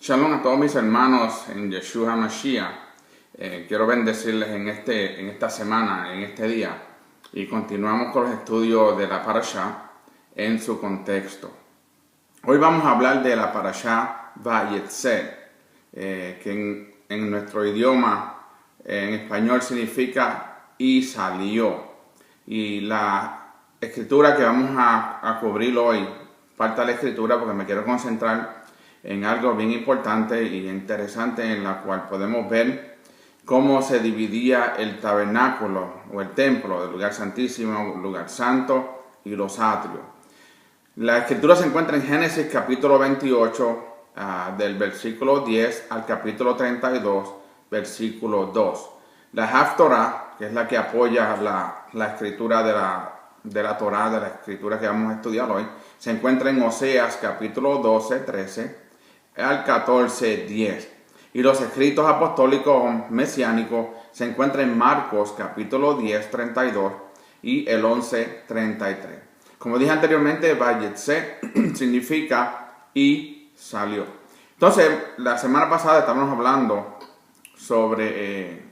Shalom a todos mis hermanos en Yeshua HaMashiach. Quiero bendecirles en esta semana, en este día. Y continuamos con los estudios de la Parashá en su contexto. Hoy vamos a hablar de la Parashá Vayetze, que en nuestro idioma, en español, significa y salió. Y la escritura que vamos a cubrir hoy, falta la escritura porque me quiero concentrar en algo bien importante y interesante en la cual podemos ver cómo se dividía el tabernáculo o el templo, el lugar santísimo, el lugar santo y los atrios. La escritura se encuentra en Génesis capítulo 28, del versículo 10 al capítulo 32, versículo 2. La Haftorah, que es la que apoya la escritura de la Torah, de la escritura que vamos a estudiar hoy, se encuentra en Oseas capítulo 12, 13, al 14:10. Y los escritos apostólicos mesiánicos se encuentran en Marcos capítulo 10, 32 y el 11, 33. Como dije anteriormente, Vayetze significa y salió. Entonces, la semana pasada estábamos hablando sobre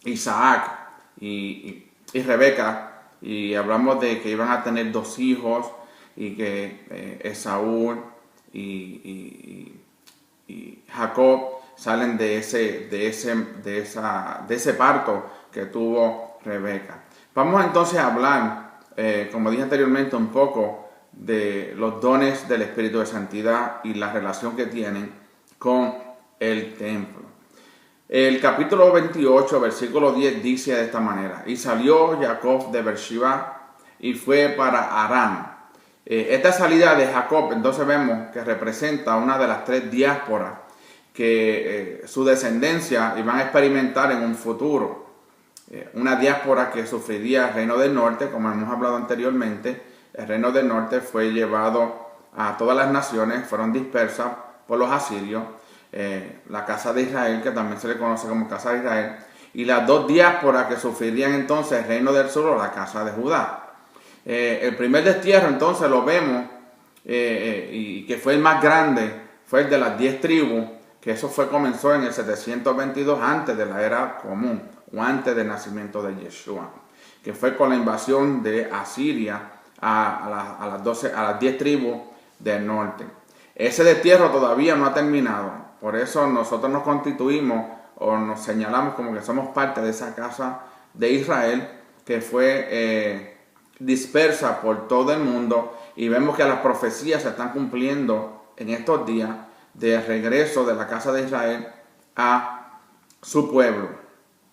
Isaac y Rebeca, y hablamos de que iban a tener dos hijos y que Esaú y Jacob salen de ese parto que tuvo Rebeca. Vamos entonces a hablar, como dije anteriormente, un poco de los dones del Espíritu de Santidad y la relación que tienen con el templo. El capítulo 28, versículo 10 dice de esta manera: y salió Jacob de Beersheba y fue para Aram. Esta salida de Jacob, entonces vemos que representa una de las tres diásporas que su descendencia iban a experimentar en un futuro. Una diáspora que sufriría el reino del norte, como hemos hablado anteriormente. El reino del norte fue llevado a todas las naciones, fueron dispersas por los asirios. La casa de Israel, que también se le conoce como casa de Israel, y las dos diásporas que sufrirían entonces el reino del sur o la casa de Judá. El primer destierro entonces lo vemos, y que fue el más grande, fue el de las 10 tribus, que eso comenzó en el 722 antes de la era común, o antes del nacimiento de Yeshua, que fue con la invasión de Asiria a las 10 tribus del norte. Ese destierro todavía no ha terminado, por eso nosotros nos constituimos o nos señalamos como que somos parte de esa casa de Israel que fue dispersa por todo el mundo, y vemos que las profecías se están cumpliendo en estos días de regreso de la casa de Israel a su pueblo.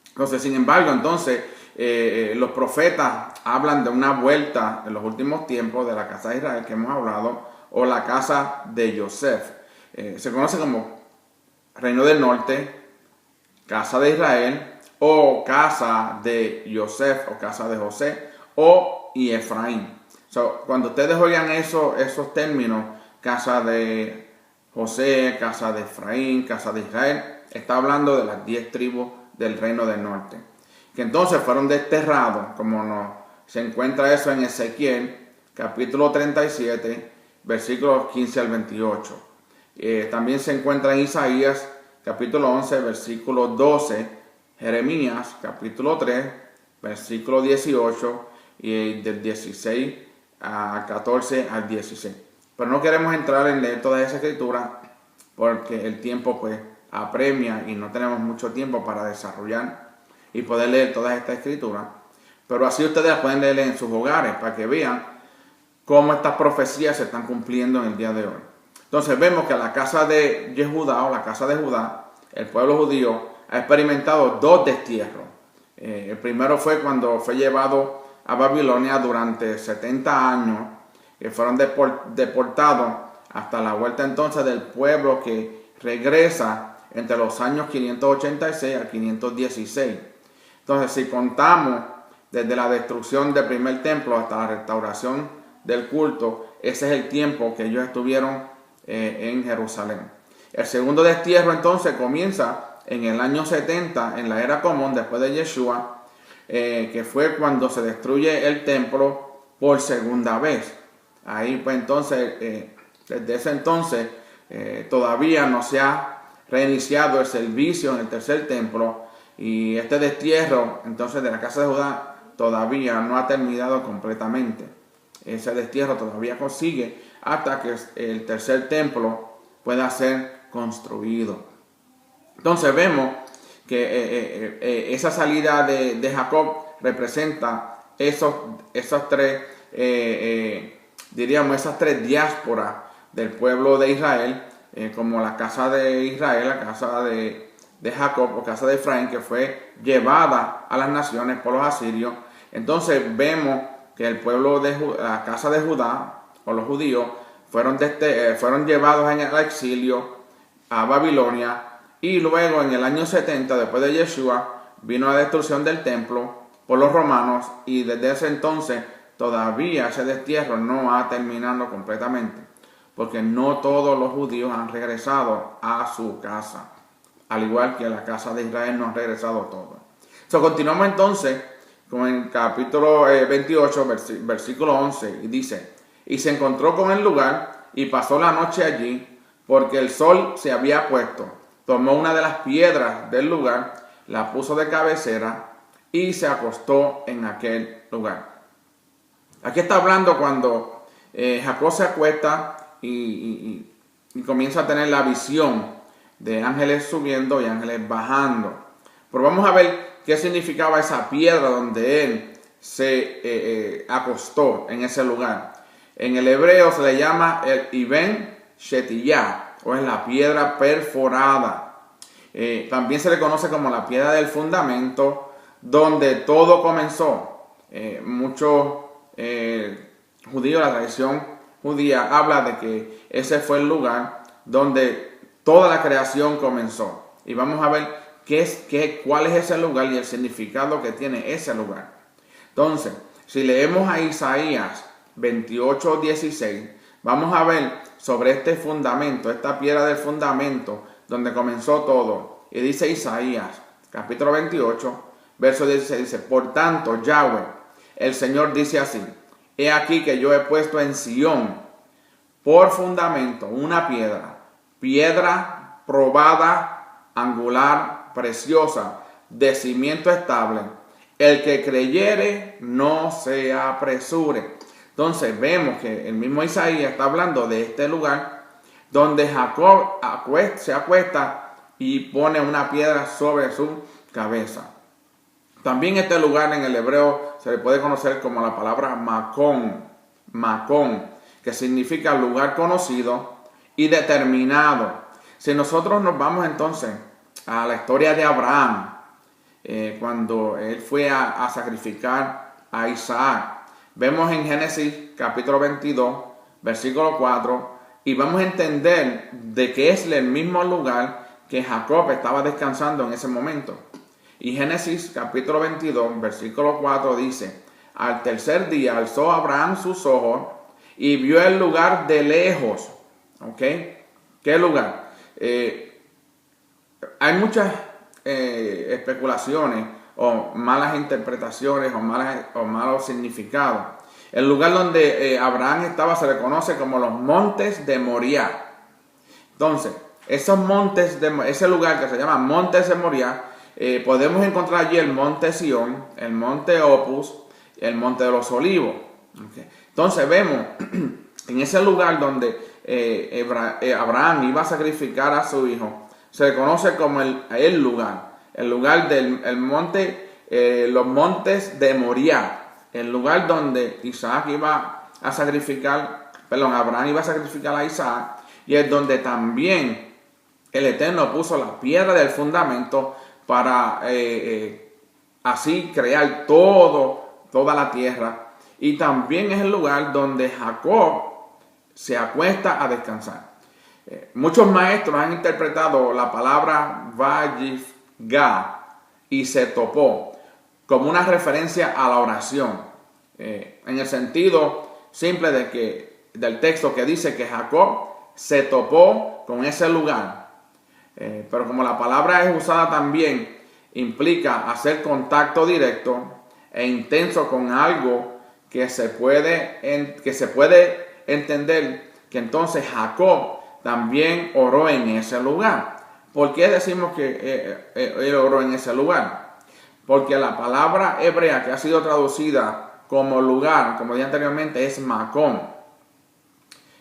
Entonces, sin embargo, los profetas hablan de una vuelta en los últimos tiempos de la casa de Israel que hemos hablado, o la casa de Yosef. Se conoce como Reino del Norte, casa de Israel, o casa de Yosef, o casa de José, y Efraín. Cuando ustedes oigan esos términos, casa de José, casa de Efraín, casa de Israel, está hablando de las 10 tribus del reino del norte, que entonces fueron desterrados, como se encuentra eso en Ezequiel, capítulo 37, versículos 15 al 28. También se encuentra en Isaías, capítulo 11, versículo 12, Jeremías, capítulo 3, versículo 18, y del 16 a 14 al 16. Pero no queremos entrar en leer toda esa escritura porque el tiempo apremia y no tenemos mucho tiempo para desarrollar y poder leer toda esta escritura. Pero así ustedes las pueden leer en sus hogares para que vean cómo estas profecías se están cumpliendo en el día de hoy. Entonces vemos que la casa de Yehudá, o la casa de Judá, el pueblo judío, ha experimentado dos destierros. El primero fue cuando fue llevado a Babilonia durante 70 años, que fueron deportados hasta la vuelta entonces del pueblo que regresa entre los años 586 a 516. Entonces, si contamos desde la destrucción del primer templo hasta la restauración del culto, ese es el tiempo que ellos estuvieron en Jerusalén. El segundo destierro entonces comienza en el año 70, en la era común, después de Yeshua, que fue cuando se destruye el templo por segunda vez. Ahí pues entonces, desde ese entonces, todavía no se ha reiniciado el servicio en el tercer templo, y este destierro entonces de la casa de Judá todavía no ha terminado completamente. Ese destierro todavía sigue hasta que el tercer templo pueda ser construido. Entonces vemos que esa salida de Jacob representa esas tres diásporas del pueblo de Israel, como la casa de Israel, la casa de Jacob o casa de Efraín, que fue llevada a las naciones por los asirios. Entonces vemos que el pueblo de la casa de Judá o los judíos fueron llevados en el exilio a Babilonia, y luego en el año 70 después de Yeshua vino la destrucción del templo por los romanos, y desde ese entonces todavía ese destierro no ha terminado completamente, porque no todos los judíos han regresado a su casa, al igual que la casa de Israel no han regresado todos. Continuamos entonces con el capítulo 28, versículo 11, y dice: y se encontró con el lugar y pasó la noche allí, porque el sol se había puesto. Tomó una de las piedras del lugar, la puso de cabecera y se acostó en aquel lugar. Aquí está hablando cuando Jacob se acuesta y comienza a tener la visión de ángeles subiendo y ángeles bajando. Pero vamos a ver qué significaba esa piedra donde él se acostó en ese lugar. En el hebreo se le llama el Iben Shetiyah, o es la piedra perforada. También se le conoce como la piedra del fundamento, donde todo comenzó. Muchos judíos, la tradición judía habla de que ese fue el lugar donde toda la creación comenzó. Y vamos a ver cuál es ese lugar y el significado que tiene ese lugar. Entonces, si leemos a Isaías 28:16, vamos a ver sobre este fundamento, esta piedra del fundamento, donde comenzó todo. Y dice Isaías, capítulo 28, verso 16, dice: por tanto, Yahweh, el Señor dice así: he aquí que yo he puesto en Sión por fundamento una piedra probada, angular, preciosa, de cimiento estable. El que creyere no se apresure. Entonces vemos que el mismo Isaías está hablando de este lugar donde Jacob se acuesta y pone una piedra sobre su cabeza. También este lugar en el hebreo se le puede conocer como la palabra Macón, que significa lugar conocido y determinado. Si nosotros nos vamos entonces a la historia de Abraham, cuando él fue a sacrificar a Isaac, vemos en Génesis capítulo 22, versículo 4, y vamos a entender de que es el mismo lugar que Jacob estaba descansando en ese momento. Y Génesis capítulo 22, versículo 4 dice: al tercer día alzó Abraham sus ojos y vio el lugar de lejos. ¿Ok? ¿Qué lugar? Hay muchas especulaciones o malas interpretaciones o malos significados. El lugar donde Abraham estaba se le conoce como los montes de Moriah. Entonces, esos montes, ese lugar que se llama Montes de Moriah, podemos encontrar allí el monte Sión, el monte Opus, el monte de los Olivos. Okay. Entonces vemos en ese lugar donde Abraham iba a sacrificar a su hijo, se le conoce como el lugar del monte, los montes de Moriah, el lugar donde Abraham iba a sacrificar a Isaac, y es donde también el Eterno puso la piedra del fundamento para así crear toda la tierra. Y también es el lugar donde Jacob se acuesta a descansar. Muchos maestros han interpretado la palabra Vayifgá y se topó como una referencia a la oración, en el sentido simple del texto que dice que Jacob se topó con ese lugar. Pero como la palabra es usada también, implica hacer contacto directo e intenso con algo que se puede entender que entonces Jacob también oró en ese lugar. ¿Por qué decimos que él oró en ese lugar? Porque la palabra hebrea que ha sido traducida como lugar, como dije anteriormente, es Macón.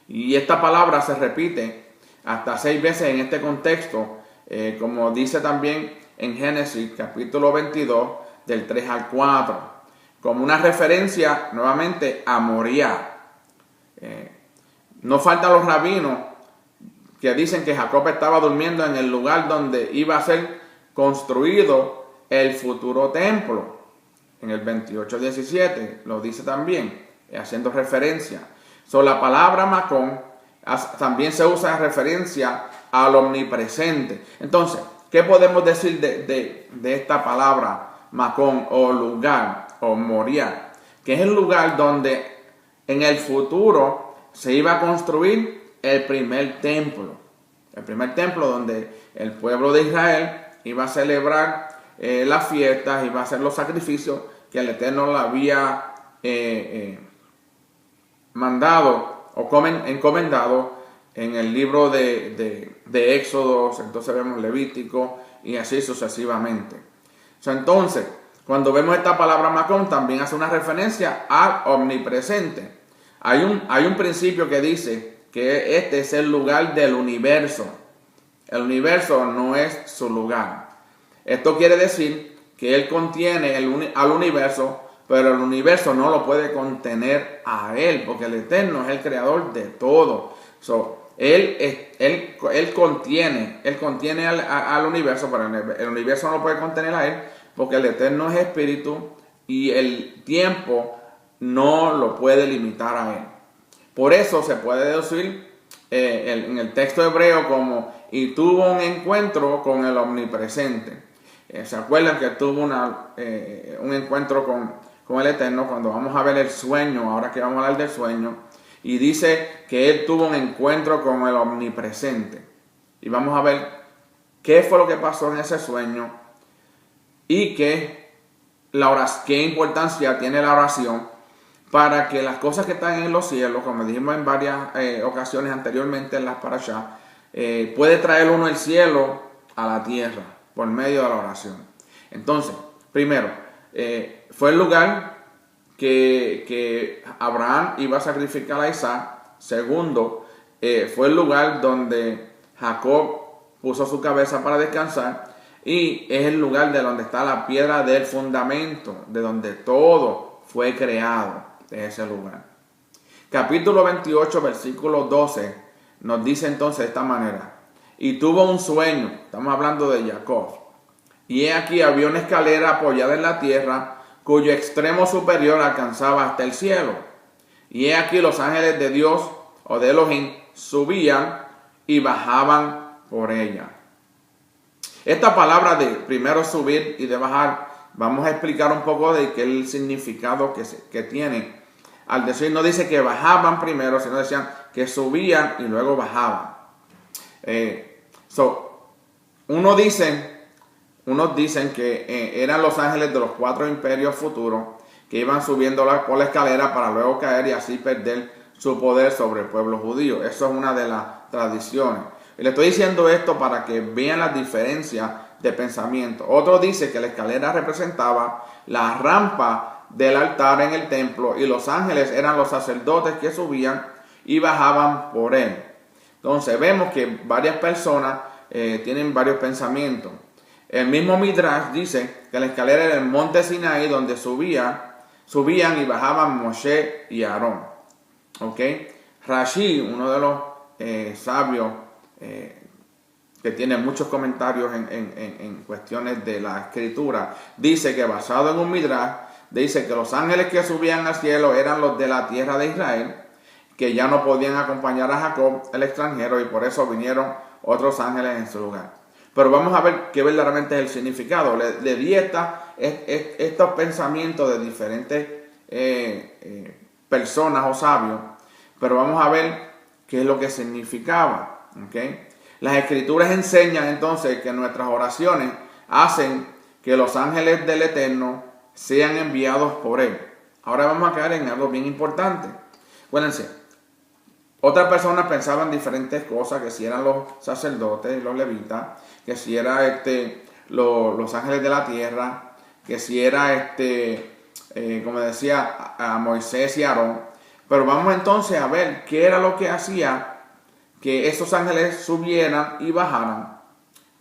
Y esta palabra se repite hasta 6 veces en este contexto, como dice también en Génesis capítulo 22, del 3 al 4, como una referencia nuevamente a Moriah. No faltan los rabinos que dicen que Jacob estaba durmiendo en el lugar donde iba a ser construido el futuro templo. En el 28:17 lo dice también, haciendo referencia. La palabra Macón también se usa en referencia al omnipresente. Entonces, ¿qué podemos decir de esta palabra Macón o lugar o Moriah? Que es el lugar donde en el futuro se iba a construir el primer templo. El primer templo donde el pueblo de Israel iba a celebrar las fiestas, iba a hacer los sacrificios que el Eterno le había mandado o encomendado en el libro de Éxodos, entonces vemos Levítico y así sucesivamente. Entonces, cuando vemos esta palabra Macón, también hace una referencia al omnipresente. Hay un principio que dice que este es el lugar del universo. El universo no es su lugar. Esto quiere decir que Él contiene al universo, pero el universo no lo puede contener a Él, porque el Eterno es el creador de todo. Él contiene al universo, pero el universo no lo puede contener a Él, porque el Eterno es espíritu y el tiempo no lo puede limitar a Él. Por eso se puede deducir en el texto hebreo como y tuvo un encuentro con el omnipresente. ¿Se acuerdan que tuvo un encuentro con el Eterno? Cuando vamos a ver el sueño, ahora que vamos a hablar del sueño, y dice que él tuvo un encuentro con el omnipresente. Y vamos a ver qué fue lo que pasó en ese sueño y qué importancia tiene la oración para que las cosas que están en los cielos, como dijimos en varias ocasiones anteriormente en las parashá, puede traer uno el cielo a la tierra por medio de la oración. Entonces, primero, fue el lugar que Abraham iba a sacrificar a Isaac. Segundo, fue el lugar donde Jacob puso su cabeza para descansar. Y es el lugar de donde está la piedra del fundamento, de donde todo fue creado, de ese lugar. Capítulo 28, versículo 12, nos dice entonces de esta manera: y tuvo un sueño, estamos hablando de Jacob, y he aquí había una escalera apoyada en la tierra, cuyo extremo superior alcanzaba hasta el cielo. Y he aquí los ángeles de Dios, o de Elohim, subían y bajaban por ella. Esta palabra de primero subir y de bajar, vamos a explicar un poco de qué es el significado que tiene. Al decir, no dice que bajaban primero, sino decían que subían y luego bajaban. Unos dicen que eran los ángeles de los 4 imperios futuros que iban subiendo por la escalera para luego caer y así perder su poder sobre el pueblo judío. Eso es una de las tradiciones. Y le estoy diciendo esto para que vean las diferencias de pensamiento. Otro dice que la escalera representaba la rampa del altar en el templo y los ángeles eran los sacerdotes que subían y bajaban por él. Entonces vemos que varias personas tienen varios pensamientos. El mismo Midrash dice que la escalera era el monte Sinaí donde subían y bajaban Moshe y Aarón. Rashi, uno de los sabios que tiene muchos comentarios en cuestiones de la escritura, dice que basado en un Midrash, dice que los ángeles que subían al cielo eran los de la tierra de Israel, que ya no podían acompañar a Jacob, el extranjero, y por eso vinieron otros ángeles en su lugar. Pero vamos a ver qué verdaderamente es el significado. Le di estos pensamientos de diferentes personas o sabios, pero vamos a ver qué es lo que significaba. Las escrituras enseñan entonces que nuestras oraciones hacen que los ángeles del Eterno sean enviados por Él. Ahora vamos a caer en algo bien importante. Acuérdense, Otras personas pensaban diferentes cosas, que si eran los sacerdotes, los levitas, que si era los ángeles de la tierra, que si era como decía, a Moisés y Aarón. Pero vamos entonces a ver qué era lo que hacía que esos ángeles subieran y bajaran,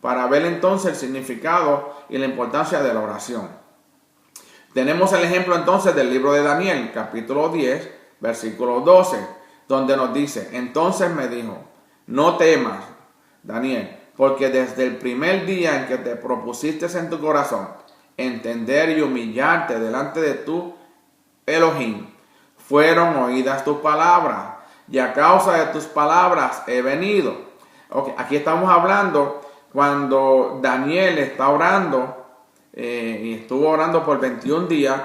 para ver entonces el significado y la importancia de la oración. Tenemos el ejemplo entonces del libro de Daniel, capítulo 10, versículo 12, donde nos dice: entonces me dijo, no temas, Daniel, porque desde el primer día en que te propusiste en tu corazón entender y humillarte delante de tu Elohim, fueron oídas tus palabras, y a causa de tus palabras he venido. Okay, aquí estamos hablando cuando Daniel está orando, y estuvo orando por 21 días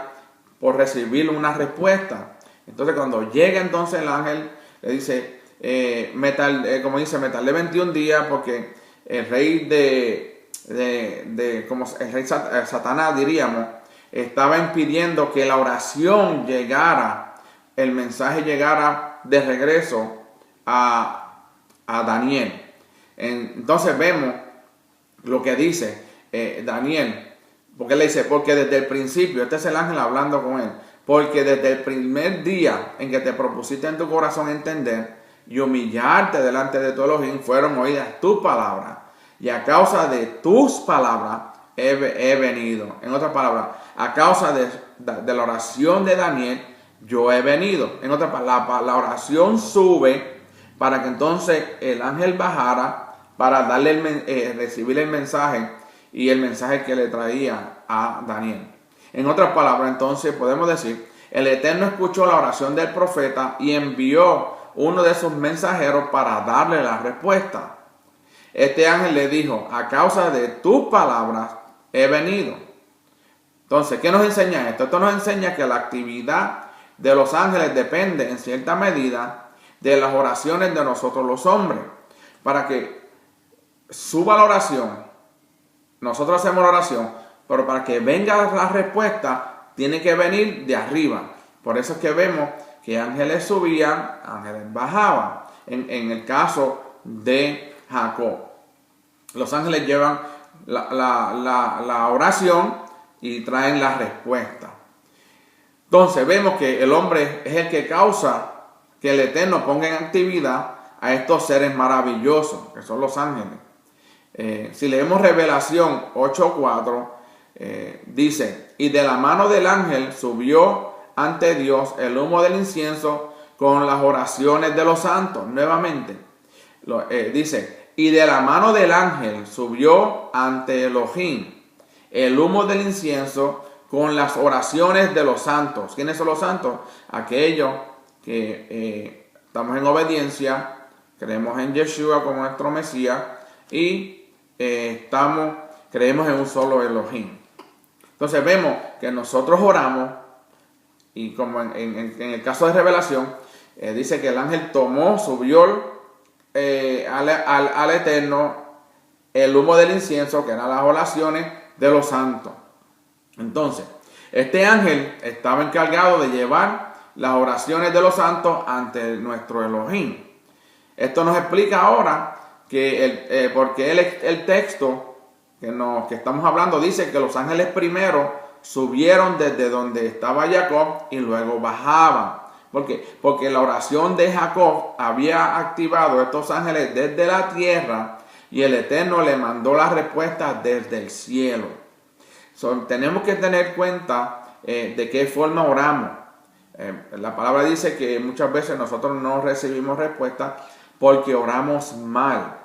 por recibir una respuesta. Entonces cuando llega entonces el ángel, le dice, como dice, me tardé 21 días porque el rey como el rey Satanás, diríamos, estaba impidiendo que la oración llegara, el mensaje llegara de regreso a Daniel. Entonces vemos lo que dice Daniel, porque le dice, porque desde el principio, este es el ángel hablando con él, porque desde el primer día en que te propusiste en tu corazón entender y humillarte delante de tu Elohim, fueron oídas tus palabras, y a causa de tus palabras he venido. En otras palabras, a causa de la oración de Daniel, yo he venido. En otras palabras, la oración sube para que entonces el ángel bajara para darle recibir el mensaje, y el mensaje que le traía a Daniel. En otras palabras, entonces podemos decir, el Eterno escuchó la oración del profeta y envió uno de sus mensajeros para darle la respuesta. Este ángel le dijo, a causa de tus palabras he venido. Entonces, ¿qué nos enseña esto? Esto nos enseña que la actividad de los ángeles depende en cierta medida de las oraciones de nosotros los hombres. Para que suba la oración, nosotros hacemos la oración, pero para que venga la respuesta, tiene que venir de arriba. Por eso es que vemos que ángeles subían, ángeles bajaban. En el caso de Jacob, los ángeles llevan la oración y traen la respuesta. Entonces vemos que el hombre es el que causa que el Eterno ponga en actividad a estos seres maravillosos, que son los ángeles. Si leemos Revelación 8:4, dice, y de la mano del ángel subió ante Dios el humo del incienso con las oraciones de los santos. Nuevamente, dice, y de la mano del ángel subió ante Elohim el humo del incienso con las oraciones de los santos. ¿Quiénes son los santos? Aquellos que estamos en obediencia, creemos en Yeshua como nuestro Mesías y creemos en un solo Elohim. Entonces vemos que nosotros oramos, y como en el caso de Revelación, dice que el ángel subió al Eterno el humo del incienso, que eran las oraciones de los santos. Entonces, este ángel estaba encargado de llevar las oraciones de los santos ante nuestro Elohim. Esto nos explica ahora que porque el texto que estamos hablando dice que los ángeles primero subieron desde donde estaba Jacob y luego bajaban. ¿Por qué? Porque la oración de Jacob había activado a estos ángeles desde la tierra y el Eterno le mandó la respuesta desde el cielo. Tenemos que tener cuenta de qué forma oramos. La palabra dice que muchas veces nosotros no recibimos respuesta porque oramos mal.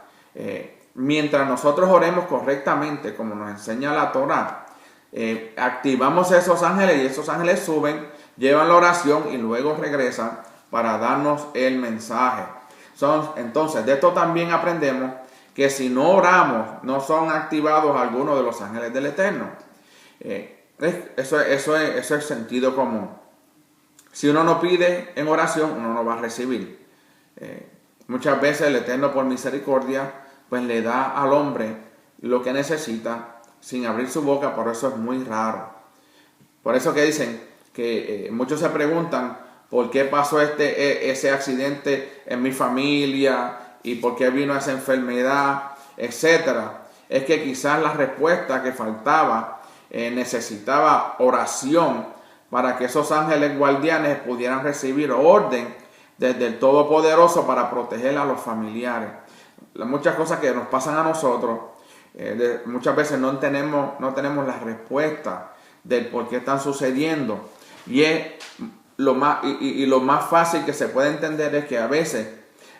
Mientras nosotros oremos correctamente, como nos enseña la Torá, activamos a esos ángeles y esos ángeles suben, llevan la oración y luego regresan para darnos el mensaje. Entonces, de esto también aprendemos que si no oramos, no son activados algunos de los ángeles del Eterno. Eso es sentido común. Si uno no pide en oración, uno no va a recibir. Muchas veces el Eterno, por misericordia, pues le da al hombre lo que necesita sin abrir su boca. Por eso es muy raro. Por eso que dicen que muchos se preguntan por qué pasó ese accidente en mi familia y por qué vino esa enfermedad, etcétera. Es que quizás la respuesta que faltaba necesitaba oración para que esos ángeles guardianes pudieran recibir orden desde el Todopoderoso para proteger a los familiares. Muchas cosas que nos pasan a nosotros, muchas veces no tenemos la respuesta del por qué están sucediendo. Y es lo más fácil que se puede entender es que a veces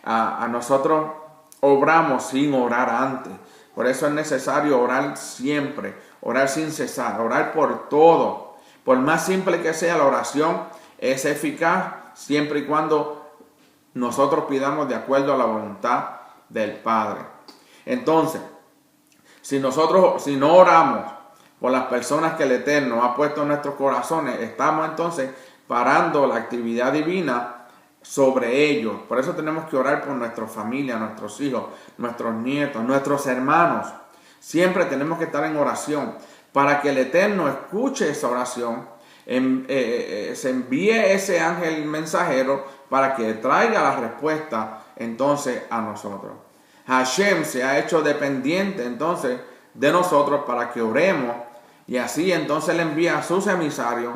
a nosotros obramos sin orar antes. Por eso es necesario orar siempre, orar sin cesar, orar por todo. Por más simple que sea la oración, es eficaz siempre y cuando nosotros pidamos de acuerdo a la voluntad del Padre. Entonces, si no oramos por las personas que el Eterno ha puesto en nuestros corazones, estamos entonces parando la actividad divina sobre ellos. Por eso tenemos que orar por nuestra familia, nuestros hijos, nuestros nietos, nuestros hermanos. Siempre tenemos que estar en oración para que el Eterno escuche esa oración, se envíe ese ángel mensajero para que traiga la respuesta entonces a nosotros. Hashem se ha hecho dependiente entonces de nosotros para que oremos, y así entonces le envía a sus emisarios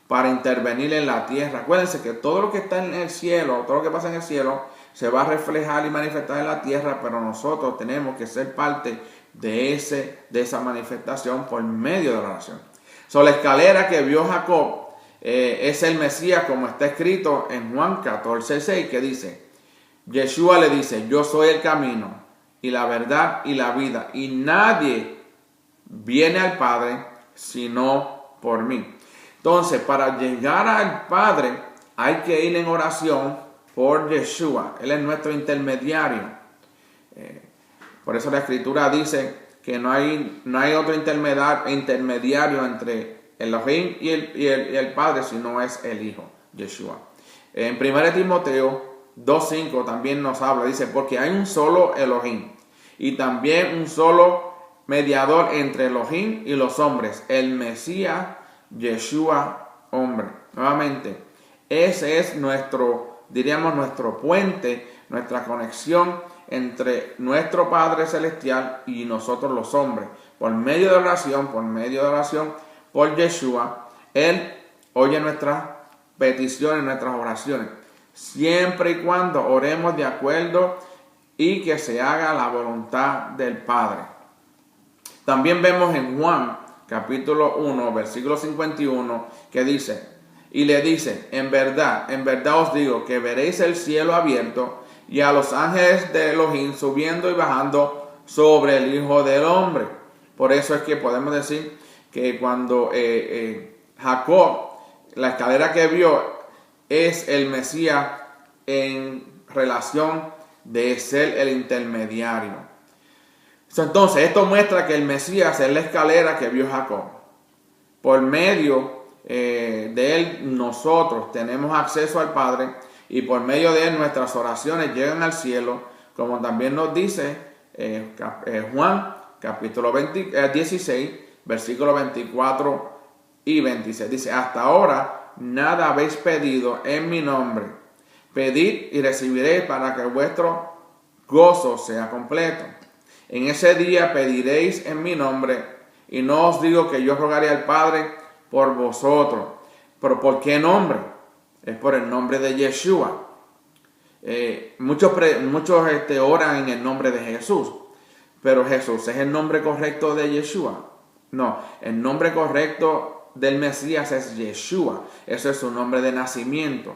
para intervenir en la tierra. Acuérdense que todo lo que está en el cielo, todo lo que pasa en el cielo, se va a reflejar y manifestar en la tierra, pero nosotros tenemos que ser parte de esa manifestación por medio de la oración. La escalera que vio Jacob es el Mesías, como está escrito en Juan 14:6, que dice, Yeshua le dice, yo soy el camino y la verdad y la vida, y nadie viene al Padre sino por mí. Entonces, para llegar al Padre hay que ir en oración por Yeshua. Él es nuestro intermediario. Por eso la Escritura dice que no hay otro intermediario entre Elohim y el Padre, sino es el Hijo, Yeshua. En 1 Timoteo 2:5 también nos habla, dice, porque hay un solo Elohim y también un solo mediador entre Elohim y los hombres, el Mesías, Yeshua, hombre. Nuevamente, ese es nuestro puente, nuestra conexión entre nuestro Padre Celestial y nosotros los hombres. Por medio de oración, por Yeshua, Él oye nuestras peticiones, nuestras oraciones, siempre y cuando oremos de acuerdo y que se haga la voluntad del Padre. También vemos en Juan capítulo 1, versículo 51, que dice, y le dice, en verdad os digo que veréis el cielo abierto y a los ángeles de Elohim subiendo y bajando sobre el Hijo del Hombre. Por eso es que podemos decir que cuando Jacob, la escalera que vio, es el Mesías en relación de ser el intermediario. Entonces, esto muestra que el Mesías es la escalera que vio Jacob. Por medio de él, nosotros tenemos acceso al Padre, y por medio de él nuestras oraciones llegan al cielo, como también nos dice Juan, capítulo 16, versículos 24 y 26. Dice, hasta ahora nada habéis pedido en mi nombre. Pedid y recibiréis para que vuestro gozo sea completo. En ese día pediréis en mi nombre, y no os digo que yo rogaré al Padre por vosotros. ¿Pero por qué nombre? Es por el nombre de Yeshua. Muchos oran en el nombre de Jesús, pero Jesús es el nombre correcto de Yeshua. No, el nombre correcto del Mesías es Yeshua. Ese es su nombre de nacimiento.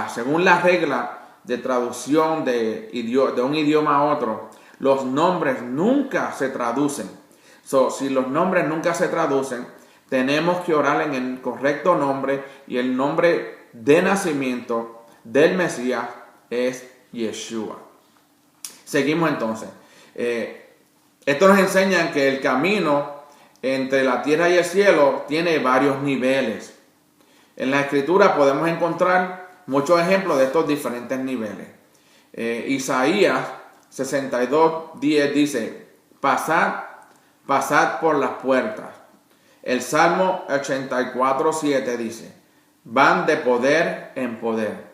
Según la regla de traducción de un idioma a otro, los nombres nunca se traducen. Si los nombres nunca se traducen, tenemos que orar en el correcto nombre, y el nombre de nacimiento del Mesías es Yeshua. Seguimos entonces. Esto nos enseña que el camino entre la tierra y el cielo tiene varios niveles. En la Escritura podemos encontrar muchos ejemplos de estos diferentes niveles. Isaías 62:10 dice, pasad por las puertas. El Salmo 84:7 dice, van de poder en poder.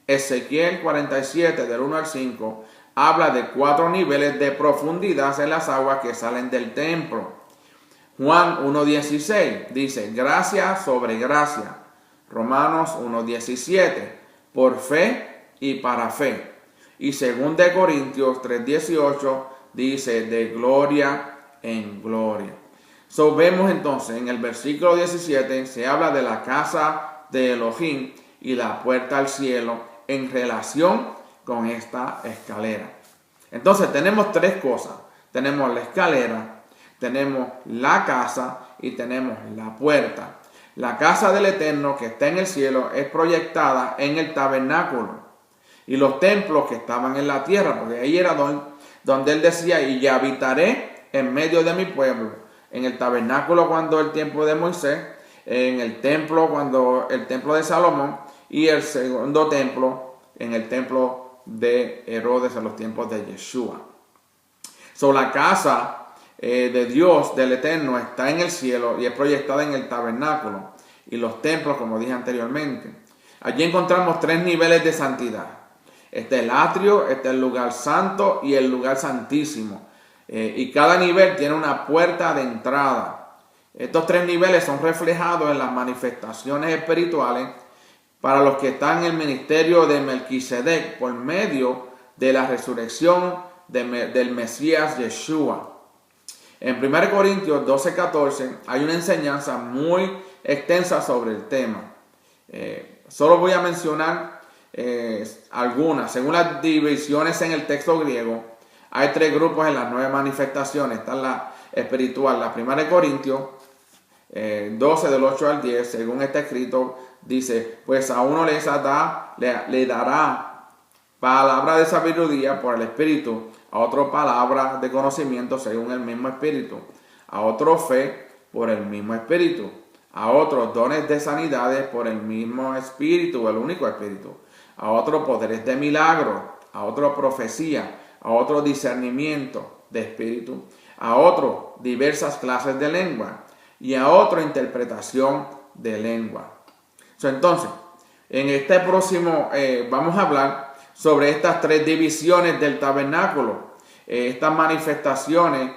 Ezequiel 47, del 1 al 5, habla de 4 niveles de profundidad en las aguas que salen del templo. Juan 1:16 dice, gracia sobre gracia. Romanos 1:17, por fe y para fe. Y 2 Corintios 3:18 dice, de gloria en gloria. Vemos entonces en el versículo 17 se habla de la casa de Elohim y la puerta al cielo en relación con esta escalera. Entonces tenemos 3 cosas. Tenemos la escalera, tenemos la casa y tenemos la puerta. La casa del Eterno que está en el cielo es proyectada en el tabernáculo. Y los templos que estaban en la tierra, porque ahí era donde él decía, y ya habitaré en medio de mi pueblo. En el tabernáculo cuando el tiempo de Moisés, en el templo cuando el templo de Salomón, y el segundo templo en el templo de Herodes en los tiempos de Yeshua. La casa de Dios, del Eterno, está en el cielo y es proyectada en el tabernáculo. Y los templos, como dije anteriormente. Allí encontramos 3 niveles de santidad. Este es el atrio, este es el lugar santo y el lugar santísimo. Y cada nivel tiene una puerta de entrada. Estos 3 niveles son reflejados en las manifestaciones espirituales para los que están en el ministerio de Melquisedec por medio de la resurrección del Mesías Yeshua. En 1 Corintios 12:14 hay una enseñanza muy extensa sobre el tema. Solo voy a mencionar algunas. Según las divisiones en el texto griego, hay 3 grupos en las 9 manifestaciones. Está la espiritual, la 1 Corintios 12 del 8 al 10, según está escrito, dice, pues a uno le dará palabra de sabiduría por el Espíritu, a otro palabra de conocimiento según el mismo Espíritu, a otro fe por el mismo Espíritu, a otros dones de sanidades por el mismo Espíritu, el único Espíritu, a otros poderes de milagro, a otro profecía, a otro discernimiento de espíritu, a otro diversas clases de lengua y a otro interpretación de lengua. Entonces, en este próximo vamos a hablar sobre estas 3 divisiones del tabernáculo. Estas manifestaciones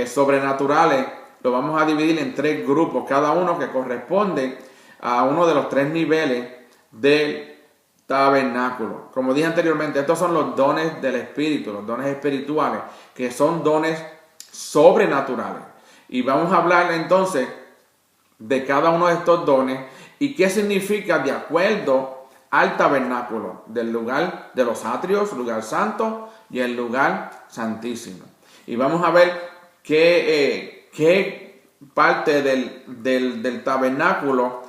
sobrenaturales lo vamos a dividir en 3 grupos, cada uno que corresponde a uno de los 3 niveles del tabernáculo. Como dije anteriormente, estos son los dones del Espíritu, los dones espirituales, que son dones sobrenaturales. Y vamos a hablar entonces de cada uno de estos dones y qué significa de acuerdo al tabernáculo, del lugar de los atrios, lugar santo y el lugar santísimo. Y vamos a ver qué parte del tabernáculo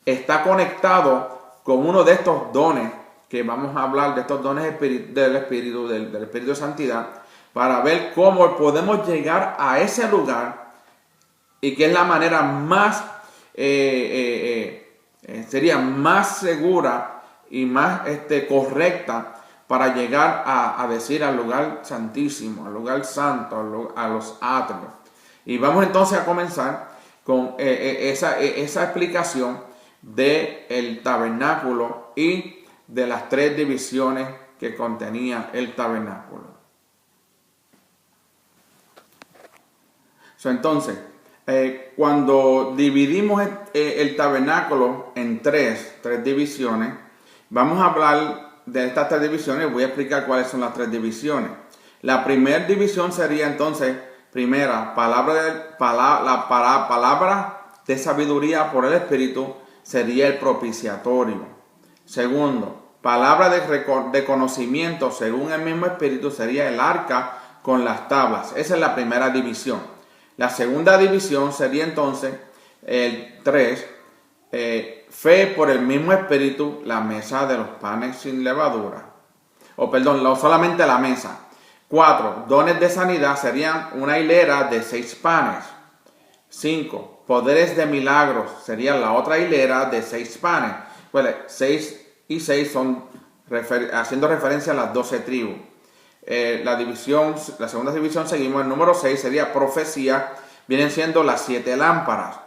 está conectado con uno de estos dones, que vamos a hablar de estos dones del Espíritu de Santidad, para ver cómo podemos llegar a ese lugar y qué es la manera más, sería más segura y más correcta para llegar a decir al lugar santísimo, al lugar santo, a los atrios. Y vamos entonces a comenzar con esa explicación del tabernáculo y de las 3 divisiones que contenía el tabernáculo. Entonces, cuando dividimos el tabernáculo en tres divisiones, vamos a hablar de estas 3 divisiones. Voy a explicar cuáles son las 3 divisiones. La primera división sería entonces, primera, palabra de sabiduría por el Espíritu, sería el propiciatorio. Segundo, palabra de conocimiento según el mismo Espíritu, sería el arca con las tablas. Esa es la primera división. La segunda división sería entonces el 3, fe por el mismo Espíritu, la mesa de los panes sin levadura. Solamente la mesa. 4, dones de sanidad serían una hilera de 6 panes. 5, poderes de milagros sería la otra hilera de 6 panes. 6 y 6 son haciendo referencia a las 12 tribus. La segunda división seguimos. El número 6 sería profecía. Vienen siendo las 7 lámparas.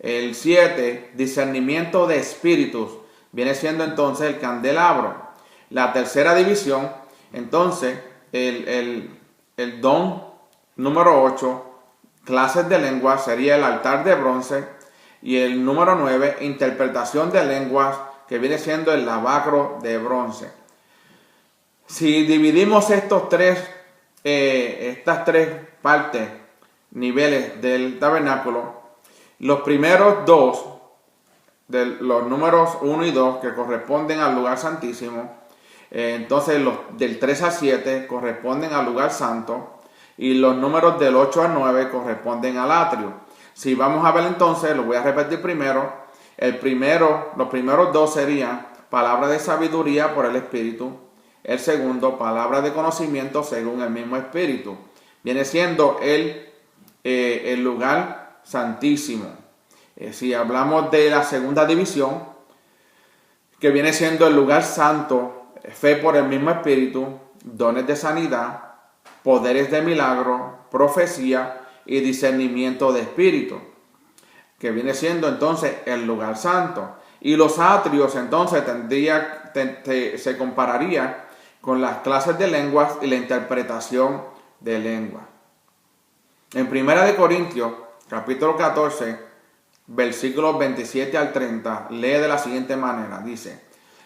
El 7, discernimiento de espíritus, viene siendo entonces el candelabro. La tercera división, entonces, el don número 8, clases de lengua, sería el altar de bronce. Y el número 9, interpretación de lenguas, que viene siendo el lavacro de bronce. Si dividimos estas tres partes, niveles del tabernáculo, los primeros dos, los números 1 y 2, que corresponden al lugar santísimo, entonces los del 3 al 7 corresponden al lugar santo, y los números del 8 al 9 corresponden al atrio. Si vamos a ver entonces, lo voy a repetir primero. Los primeros dos serían palabra de sabiduría por el Espíritu. El segundo, palabra de conocimiento según el mismo Espíritu. Viene siendo el lugar santísimo. Si hablamos de la segunda división, que viene siendo el lugar santo, fe por el mismo Espíritu, dones de sanidad, poderes de milagro, profecía y discernimiento de espíritu, que viene siendo entonces el lugar santo. Y los atrios entonces se compararía con las clases de lenguas y la interpretación de lenguas. En 1 Corintios, capítulo 14, versículos 27 al 30, lee de la siguiente manera, dice: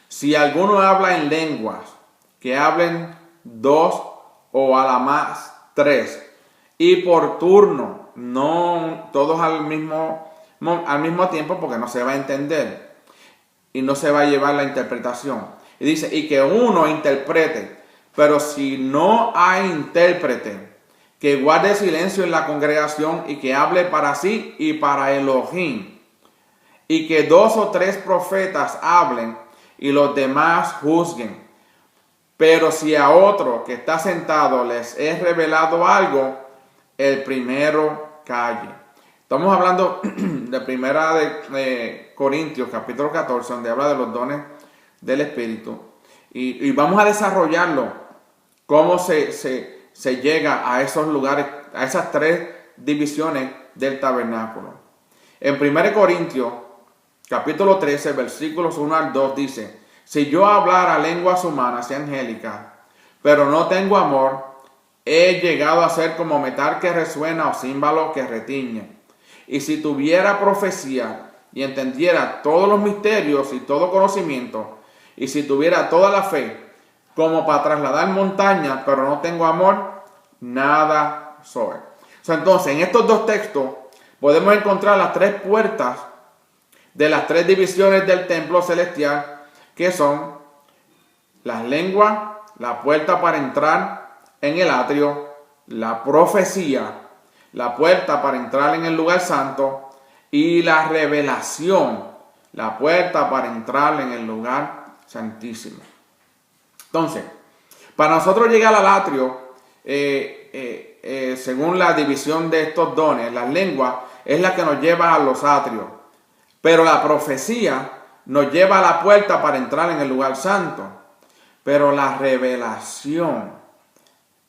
si alguno habla en lenguas, que hablen 2 o a la más 3, y por turno, no todos al mismo tiempo, porque no se va a entender y no se va a llevar la interpretación. Y dice, y que uno interprete, pero si no hay intérprete, que guarde silencio en la congregación y que hable para sí y para Elohim, y que 2 o 3 profetas hablen y los demás juzguen. Pero si a otro que está sentado les es revelado algo, el primero calle. Estamos hablando de 1 Corintios, capítulo 14, donde habla de los dones del Espíritu. Y vamos a desarrollarlo, cómo se llega a esos lugares, a esas 3 divisiones del tabernáculo. En 1 Corintios, capítulo 13, versículos 1 al 2, dice: si yo hablara lenguas humanas y angélicas, pero no tengo amor, he llegado a ser como metal que resuena o címbalo que retiñe. Y si tuviera profecía y entendiera todos los misterios y todo conocimiento, y si tuviera toda la fe como para trasladar montañas, pero no tengo amor, nada soy. Entonces, en estos dos textos podemos encontrar las 3 puertas de las 3 divisiones del templo celestial, que son las lenguas, la puerta para entrar en el atrio, la profecía, la puerta para entrar en el lugar santo, y la revelación, la puerta para entrar en el lugar santísimo. Entonces, para nosotros llegar al atrio, según la división de estos dones, las lenguas es la que nos lleva a los atrios, pero la profecía nos lleva a la puerta para entrar en el lugar santo. Pero la revelación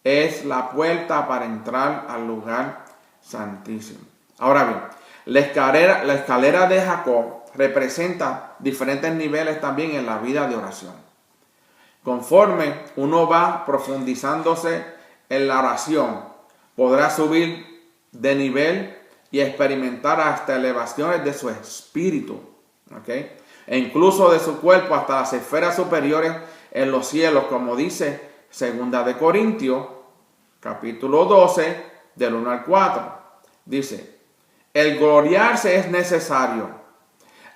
es la puerta para entrar al lugar santísimo. Ahora bien, la escalera de Jacob representa diferentes niveles también en la vida de oración. Conforme uno va profundizándose en la oración, podrá subir de nivel y experimentar hasta elevaciones de su espíritu, ¿okay? E incluso de su cuerpo hasta las esferas superiores en los cielos, como dice 2 Corintios, capítulo 12, del 1 al 4. Dice: el gloriarse es necesario,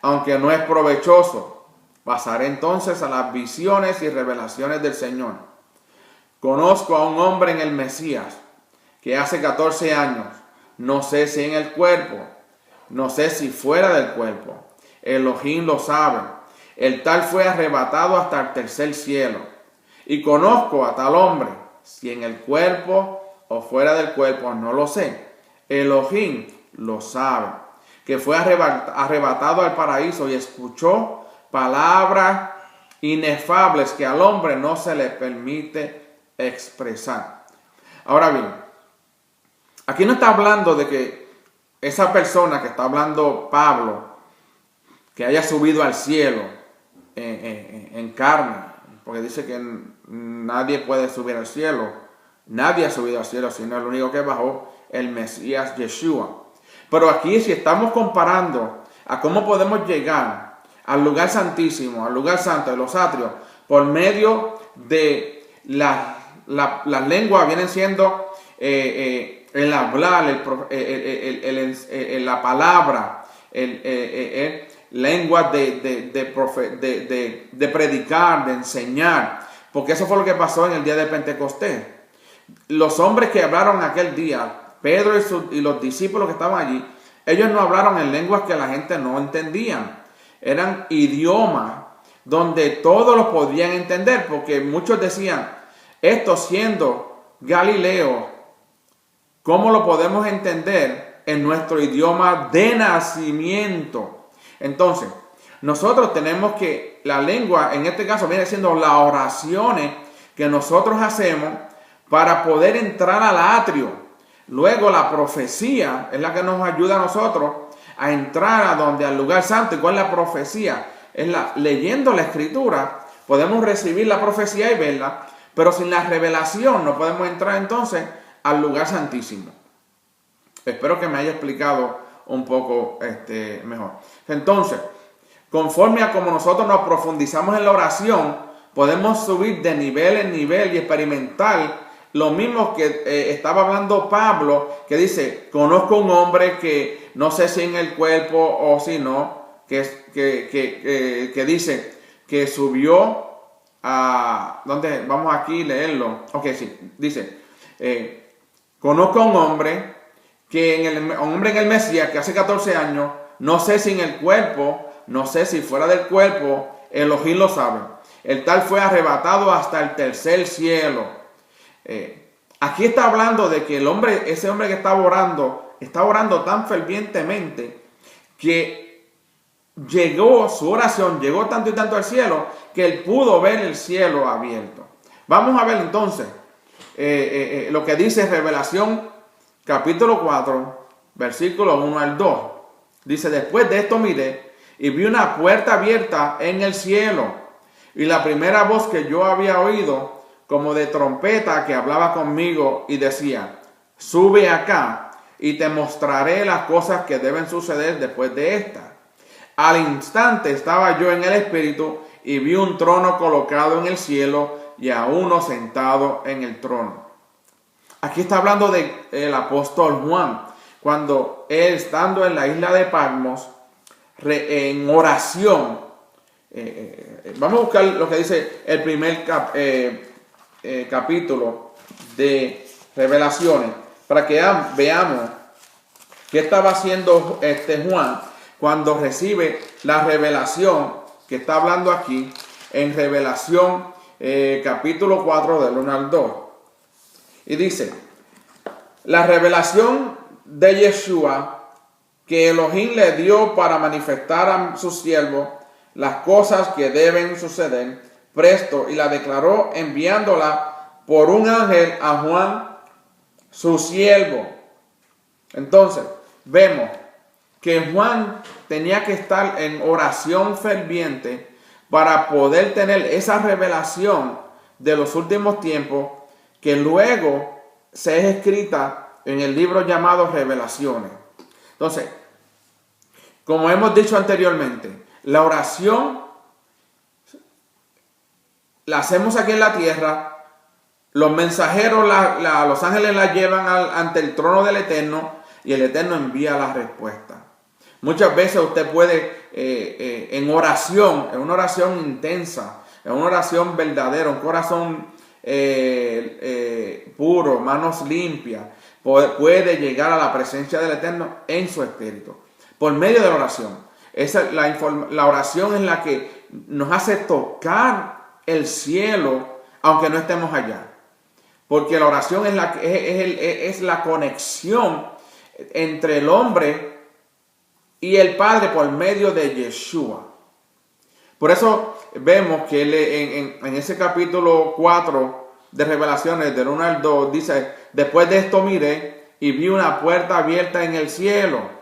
aunque no es provechoso. Pasaré entonces a las visiones y revelaciones del Señor. Conozco a un hombre en el Mesías, que hace 14 años, no sé si en el cuerpo, no sé si fuera del cuerpo, Elohim lo sabe, el tal fue arrebatado hasta el tercer cielo. Y conozco a tal hombre, si en el cuerpo o fuera del cuerpo, no lo sé, Elohim lo sabe, que fue arrebatado al paraíso y escuchó palabras inefables que al hombre no se le permite expresar. Ahora bien, aquí no está hablando de que esa persona que está hablando Pablo, que haya subido al cielo en carne, porque dice que nadie puede subir al cielo, nadie ha subido al cielo, sino el único que bajó, el Mesías Yeshua. Pero aquí, si estamos comparando a cómo podemos llegar al lugar santísimo, al lugar santo de los atrios, por medio de las lenguas, vienen siendo el hablar, la palabra, lenguas de predicar, de enseñar, porque eso fue lo que pasó en el día de Pentecostés. Los hombres que hablaron aquel día, Pedro y los discípulos que estaban allí, ellos no hablaron en lenguas que la gente no entendía. Eran idiomas donde todos los podían entender, porque muchos decían, esto siendo Galileo, ¿cómo lo podemos entender en nuestro idioma de nacimiento? Entonces, nosotros tenemos que, la lengua en este caso viene siendo las oraciones que nosotros hacemos para poder entrar al atrio. Luego la profecía es la que nos ayuda a nosotros a entrar al lugar santo. ¿Y cuál es la profecía? Leyendo la escritura podemos recibir la profecía y verla, pero sin la revelación no podemos entrar entonces al lugar santísimo. Espero que me haya explicado un poco mejor. Entonces, conforme a como nosotros nos profundizamos en la oración, podemos subir de nivel en nivel y experimentar lo mismo que estaba hablando Pablo, que dice, conozco un hombre que no sé si en el cuerpo o si no, que dice que subió a, ¿dónde? Vamos aquí a leerlo. Ok, sí, dice, conozco a un hombre un hombre en el Mesías que hace 14 años, no sé si en el cuerpo, no sé si fuera del cuerpo, Elohim lo sabe. El tal fue arrebatado hasta el tercer cielo. Aquí está hablando de que ese hombre que está orando tan fervientemente que su oración llegó tanto y tanto al cielo que él pudo ver el cielo abierto. Vamos a ver entonces lo que dice Revelación capítulo 4, versículos 1 al 2. Dice, después de esto miré y vi una puerta abierta en el cielo, y la primera voz que yo había oído como de trompeta que hablaba conmigo y decía, sube acá y te mostraré las cosas que deben suceder después de esta. Al instante estaba yo en el espíritu y vi un trono colocado en el cielo y a uno sentado en el trono. Aquí está hablando del apóstol Juan, cuando él estando en la isla de Patmos, en oración, vamos a buscar lo que dice el primer capítulo de Revelaciones, para que veamos qué estaba haciendo Juan cuando recibe la revelación que está hablando aquí en Revelación capítulo 4 del 1 al 2. Y dice, la revelación de Yeshua que Elohim le dio para manifestar a su siervo las cosas que deben suceder presto, y la declaró enviándola por un ángel a Juan, su siervo. Entonces, vemos que Juan tenía que estar en oración ferviente para poder tener esa revelación de los últimos tiempos, que luego se es escrita en el libro llamado Revelaciones. Entonces, como hemos dicho anteriormente, la oración la hacemos aquí en la tierra, los mensajeros, los ángeles la llevan ante el trono del Eterno y el Eterno envía la respuesta. Muchas veces usted puede en una oración intensa, en una oración verdadera, un corazón puro, manos limpias, puede llegar a la presencia del Eterno en su espíritu, por medio de la oración. La oración es la que nos hace tocar el cielo, aunque no estemos allá, porque la oración es la conexión entre el hombre y el Padre por medio de Yeshua. Por eso vemos que en ese capítulo 4 de Revelaciones, del 1 al 2, dice, después de esto miré y vi una puerta abierta en el cielo.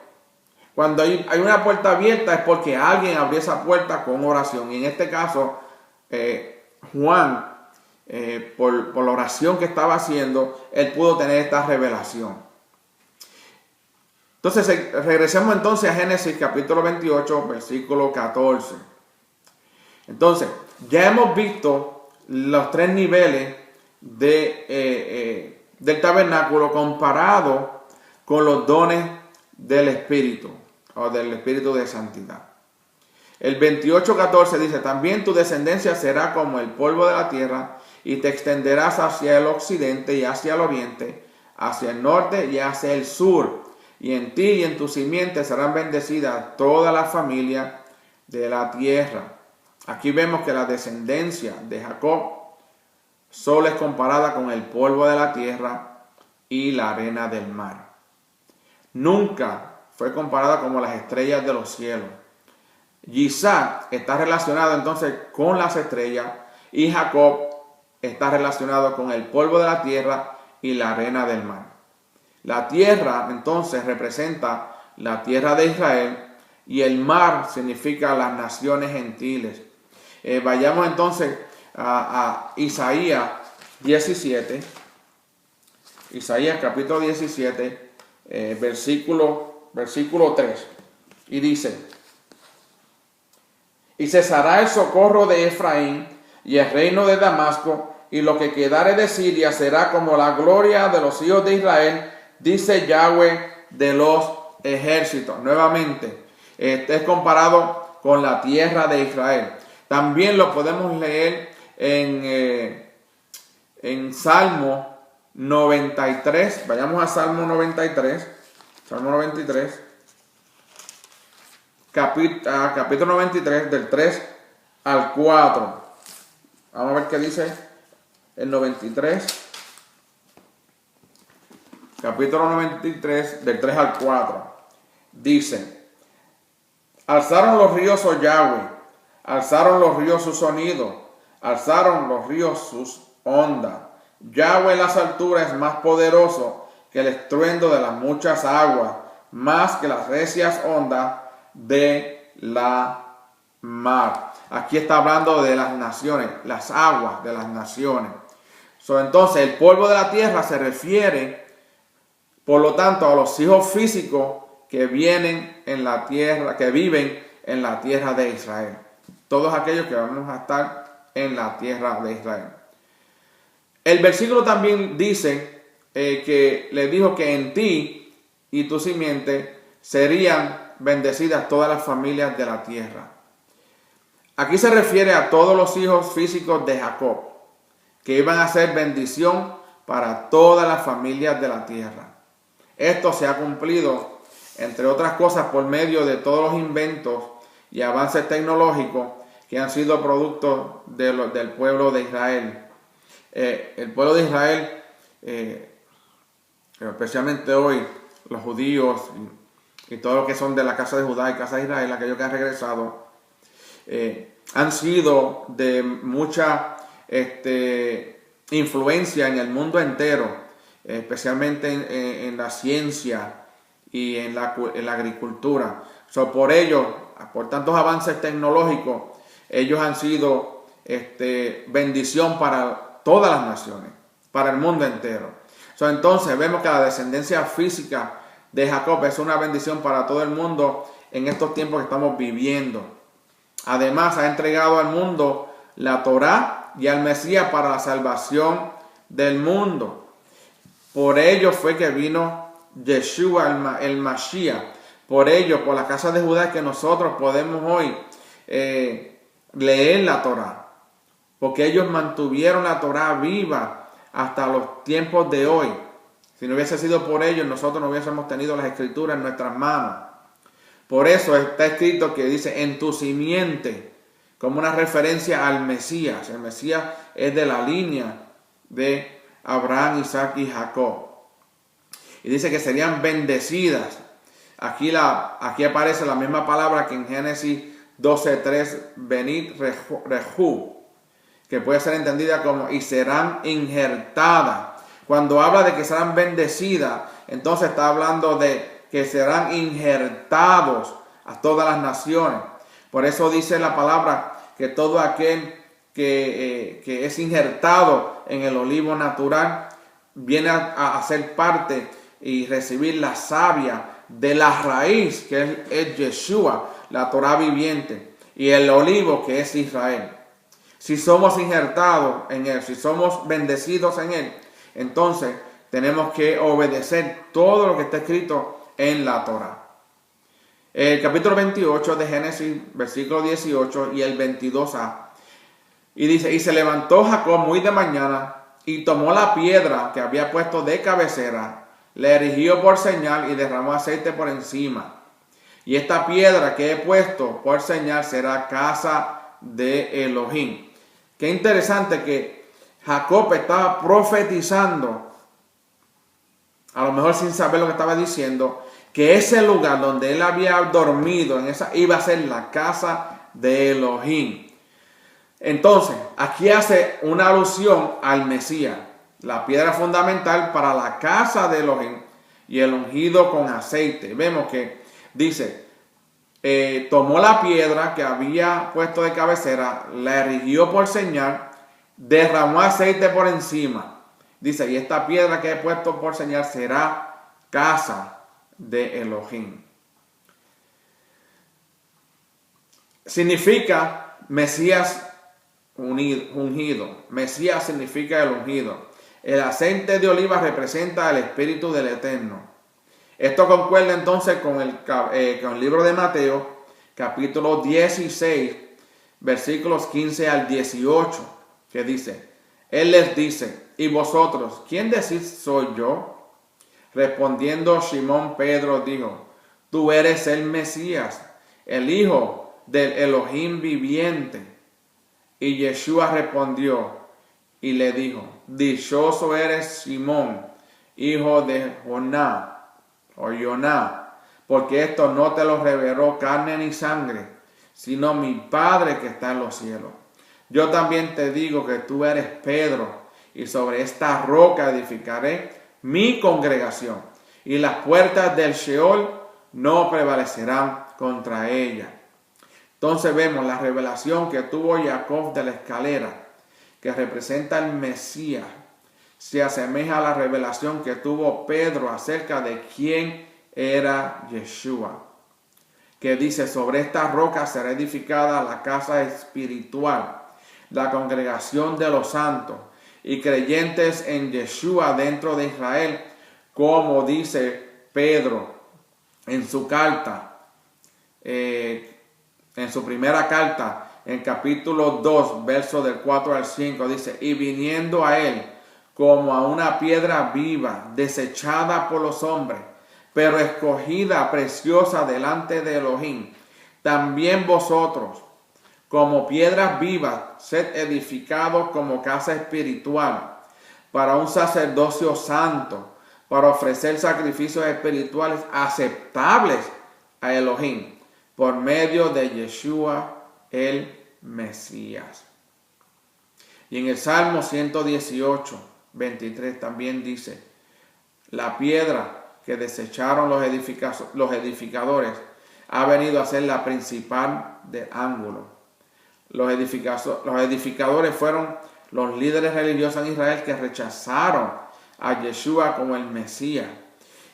Cuando hay una puerta abierta es porque alguien abrió esa puerta con oración. Y en este caso, Juan, por la oración que estaba haciendo, él pudo tener esta revelación. Entonces, regresemos entonces a Génesis capítulo 28, versículo 14. Entonces, ya hemos visto los tres niveles del tabernáculo comparado con los dones del Espíritu o del Espíritu de Santidad. El 28:14 dice: también tu descendencia será como el polvo de la tierra, y te extenderás hacia el occidente y hacia el oriente, hacia el norte y hacia el sur, y en ti y en tu simiente serán bendecidas toda la familia de la tierra. Aquí vemos que la descendencia de Jacob solo es comparada con el polvo de la tierra y la arena del mar. Nunca fue comparada como las estrellas de los cielos. Isaac está relacionado entonces con las estrellas y Jacob está relacionado con el polvo de la tierra y la arena del mar. La tierra entonces representa la tierra de Israel y el mar significa las naciones gentiles. Vayamos entonces a Isaías 17, Isaías capítulo 17, versículo 3, y dice: y cesará el socorro de Efraín y el reino de Damasco, y lo que quedare de Siria será como la gloria de los hijos de Israel, dice Yahweh de los ejércitos. Nuevamente, es comparado con la tierra de Israel. También lo podemos leer en Salmo 93. Vayamos a Salmo 93. Salmo 93. Capítulo 93, del 3 al 4. Vamos a ver qué dice el 93. Capítulo 93, del 3 al 4. Dice: alzaron los ríos, oh Yahweh, alzaron los ríos su sonido, alzaron los ríos sus ondas. Yahweh en las alturas es más poderoso que el estruendo de las muchas aguas, más que las recias ondas de la mar. Aquí está hablando de las naciones, las aguas de las naciones. Entonces, el polvo de la tierra se refiere, por lo tanto, a los hijos físicos que vienen en la tierra, que viven en la tierra de Israel. Todos aquellos que vamos a estar en la tierra de Israel. El versículo también dice que le dijo que en ti y tu simiente serían bendecidas todas las familias de la tierra. Aquí se refiere a todos los hijos físicos de Jacob, que iban a ser bendición para todas las familias de la tierra. Esto se ha cumplido, entre otras cosas, por medio de todos los inventos y avances tecnológicos que han sido producto del pueblo de Israel. El pueblo de Israel, especialmente hoy, los judíos y todos los que son de la casa de Judá y casa de Israel, aquellos que han regresado, han sido de mucha influencia en el mundo entero, especialmente en la ciencia y en la agricultura. Por ello, por tantos avances tecnológicos, ellos han sido bendición para todas las naciones, para el mundo entero. Entonces vemos que la descendencia física de Jacob es una bendición para todo el mundo en estos tiempos que estamos viviendo. Además, ha entregado al mundo la Torá y al Mesías para la salvación del mundo. Por ello fue que vino Yeshua, el Mashiach. Por ello, por la casa de Judá, que nosotros podemos hoy leer la Torá. Porque ellos mantuvieron la Torá viva hasta los tiempos de hoy. Si no hubiese sido por ellos, nosotros no hubiésemos tenido las escrituras en nuestras manos. Por eso está escrito que dice en tu simiente, como una referencia al Mesías. El Mesías es de la línea de Abraham, Isaac y Jacob. Y dice que serían bendecidas. Aquí aparece la misma palabra que en Génesis 12:3, Benit Rehu, que puede ser entendida como y serán injertadas. Cuando habla de que serán bendecidas, entonces está hablando de que serán injertados a todas las naciones. Por eso dice la palabra que todo aquel que es injertado en el olivo natural viene a ser parte y recibir la savia de la raíz, que es Yeshua, la Torah viviente, y el olivo, que es Israel. Si somos injertados en él, si somos bendecidos en él, entonces tenemos que obedecer todo lo que está escrito en la Torah. El capítulo 28 de Génesis, versículo 18 y el 22a. Y dice, y se levantó Jacob muy de mañana y tomó la piedra que había puesto de cabecera, le erigió por señal y derramó aceite por encima. Y esta piedra que he puesto por señal será casa de Elohim. Qué interesante que Jacob estaba profetizando, a lo mejor sin saber lo que estaba diciendo, que ese lugar donde él había dormido, iba a ser la casa de Elohim. Entonces, aquí hace una alusión al Mesías, la piedra fundamental para la casa de Elohim y el ungido con aceite. Vemos que dice, tomó la piedra que había puesto de cabecera, la erigió por señal, derramó aceite por encima. Dice, y esta piedra que he puesto por señal será casa de Elohim. Significa Mesías ungido. Mesías significa el ungido. El aceite de oliva representa el Espíritu del Eterno. Esto concuerda entonces con el libro de Mateo, capítulo 16, versículos 15 al 18, que dice, Él les dice, ¿y vosotros, quién decís soy yo? Respondiendo Simón Pedro dijo, tú eres el Mesías, el Hijo del Elohim viviente. Y Yeshua respondió y le dijo, dichoso eres Simón, hijo de Joná, porque esto no te lo reveló carne ni sangre, sino mi Padre que está en los cielos. Yo también te digo que tú eres Pedro, y sobre esta roca edificaré mi congregación, y las puertas del Sheol no prevalecerán contra ella. Entonces vemos la revelación que tuvo Jacob de la escalera, que representa el Mesías, se asemeja a la revelación que tuvo Pedro acerca de quién era Yeshua, que dice, sobre esta roca será edificada la casa espiritual, la congregación de los santos y creyentes en Yeshua dentro de Israel, como dice Pedro en su carta, en su primera carta, en capítulo 2, verso del 4 al 5, dice, y viniendo a él como a una piedra viva, desechada por los hombres, pero escogida, preciosa delante de Elohim, también vosotros, como piedras vivas, sed edificados como casa espiritual, para un sacerdocio santo, para ofrecer sacrificios espirituales aceptables a Elohim, por medio de Yeshua el Mesías. Y en el Salmo 118, 23 también dice, la piedra que desecharon los edificadores ha venido a ser la principal del ángulo. Los edificadores fueron los líderes religiosos en Israel que rechazaron a Yeshua como el Mesías.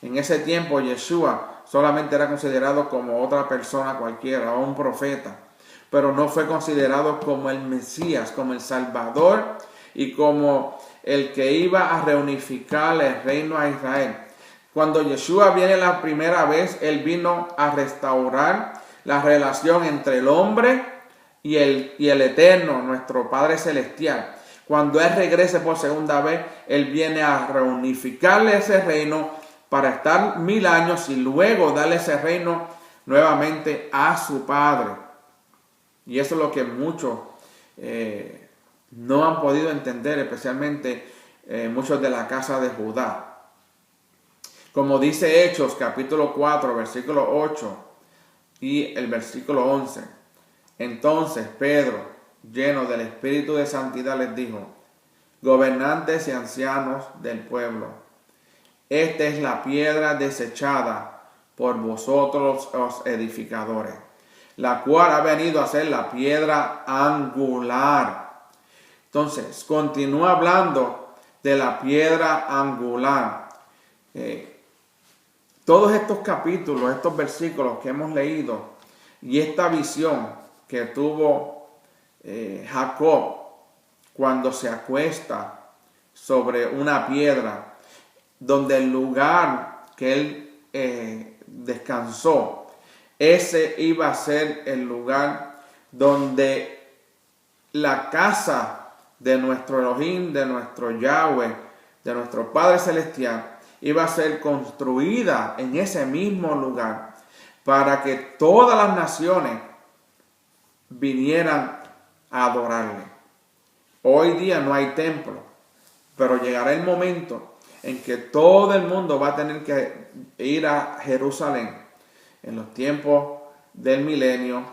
En ese tiempo Yeshua solamente era considerado como otra persona cualquiera o un profeta, pero no fue considerado como el Mesías, como el Salvador y como el que iba a reunificar el reino a Israel. Cuando Yeshua viene la primera vez, él vino a restaurar la relación entre el hombre y el Eterno, nuestro Padre Celestial. Cuando él regrese por segunda vez, él viene a reunificarle ese reino para estar 1000 años y luego darle ese reino nuevamente a su Padre. Y eso es lo que muchos no han podido entender, especialmente muchos de la casa de Judá. Como dice Hechos capítulo 4, versículo 8 y el versículo 11. Entonces Pedro, lleno del Espíritu de Santidad, les dijo, gobernantes y ancianos del pueblo, Esta es la piedra desechada por vosotros los edificadores, la cual ha venido a ser la piedra angular. Entonces, continúa hablando de la piedra angular. Todos estos capítulos, estos versículos que hemos leído y esta visión que tuvo Jacob cuando se acuesta sobre una piedra, donde el lugar que él descansó, ese iba a ser el lugar donde la casa de nuestro Elohim, de nuestro Yahweh, de nuestro Padre Celestial, iba a ser construida en ese mismo lugar para que todas las naciones vinieran a adorarle. Hoy día no hay templo, pero llegará el momento en que todo el mundo va a tener que ir a Jerusalén en los tiempos del milenio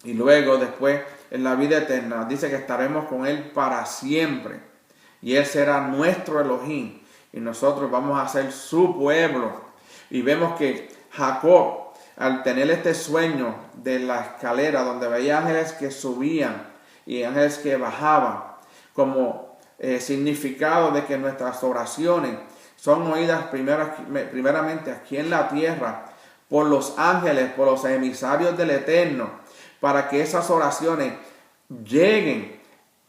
y luego después en la vida eterna. Dice que estaremos con Él para siempre y Él será nuestro Elohim y nosotros vamos a ser su pueblo. Y vemos que Jacob, al tener este sueño de la escalera donde veía ángeles que subían y ángeles que bajaban, como significado de que nuestras oraciones son oídas primeramente aquí en la tierra por los ángeles, por los emisarios del Eterno, para que esas oraciones lleguen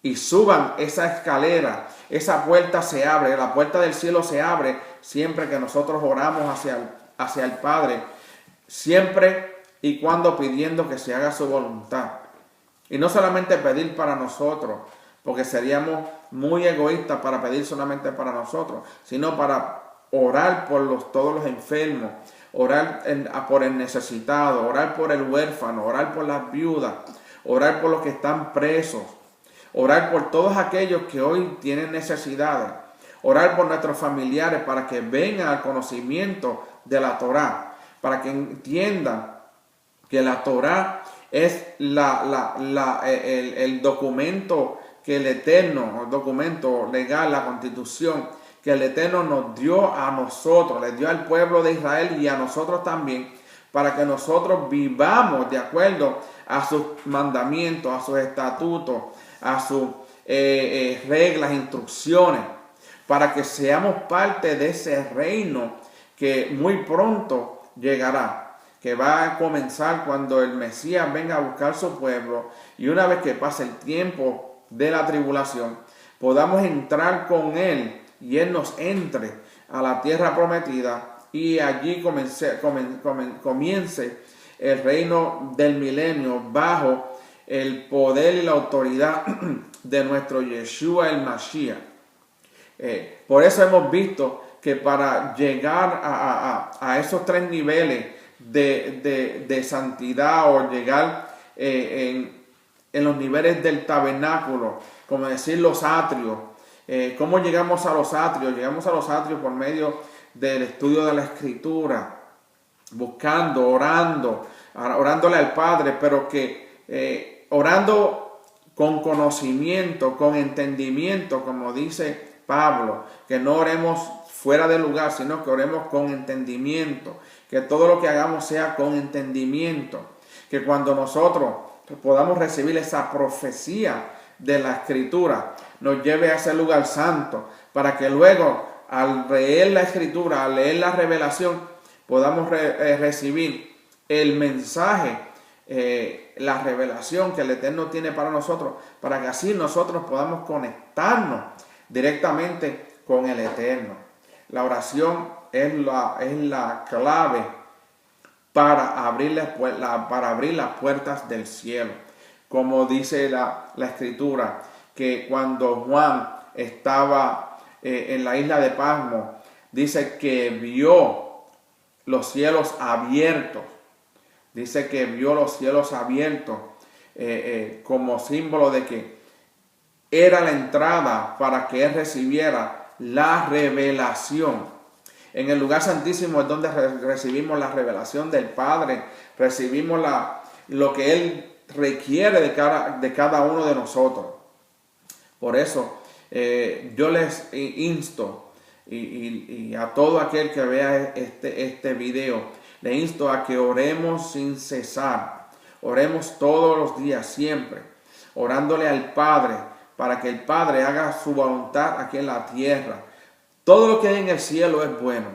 y suban esa escalera. Esa puerta se abre, la puerta del cielo se abre siempre que nosotros oramos hacia el Padre, siempre y cuando pidiendo que se haga su voluntad. Y no solamente pedir para nosotros, porque seríamos muy egoístas para pedir solamente para nosotros, sino para orar por todos los enfermos, orar por el necesitado, orar por el huérfano, orar por las viudas, orar por los que están presos, orar por todos aquellos que hoy tienen necesidades, orar por nuestros familiares para que vengan al conocimiento de la Torá, para que entiendan que la Torá es el documento que el Eterno, el documento legal, la Constitución, que el Eterno nos dio a nosotros, le dio al pueblo de Israel y a nosotros también, para que nosotros vivamos de acuerdo a sus mandamientos, a sus estatutos, a sus reglas, instrucciones, para que seamos parte de ese reino que muy pronto llegará, que va a comenzar cuando el Mesías venga a buscar su pueblo y una vez que pase el tiempo de la tribulación, podamos entrar con Él y Él nos entre a la tierra prometida y allí comience el reino del milenio bajo el poder y la autoridad de nuestro Yeshua el Mashiach. Por eso hemos visto que para llegar a esos tres niveles de santidad o llegar en los niveles del tabernáculo, como decir los atrios. ¿Cómo llegamos a los atrios? Llegamos a los atrios por medio del estudio de la Escritura, buscando, orándole al Padre, pero que orando con conocimiento, con entendimiento, como dice Pablo, que no oremos fuera de lugar, sino que oremos con entendimiento, que todo lo que hagamos sea con entendimiento, que cuando nosotros podamos recibir esa profecía de la Escritura, nos lleve a ese lugar santo, para que luego al leer la Escritura, al leer la revelación, podamos recibir el mensaje, la revelación que el Eterno tiene para nosotros, para que así nosotros podamos conectarnos directamente con el Eterno. La oración es la clave para abrir las puertas del cielo. Como dice la Escritura, que cuando Juan estaba en la isla de Patmos, dice que vio los cielos abiertos. Dice que vio los cielos abiertos como símbolo de que era la entrada para que él recibiera la revelación. En el lugar santísimo es donde recibimos la revelación del Padre, recibimos lo que Él requiere de cada uno de nosotros. Por eso yo les insto y a todo aquel que vea este video, le insto a que oremos sin cesar. Oremos todos los días, siempre, orándole al Padre, para que el Padre haga su voluntad aquí en la tierra. Todo lo que hay en el cielo es bueno.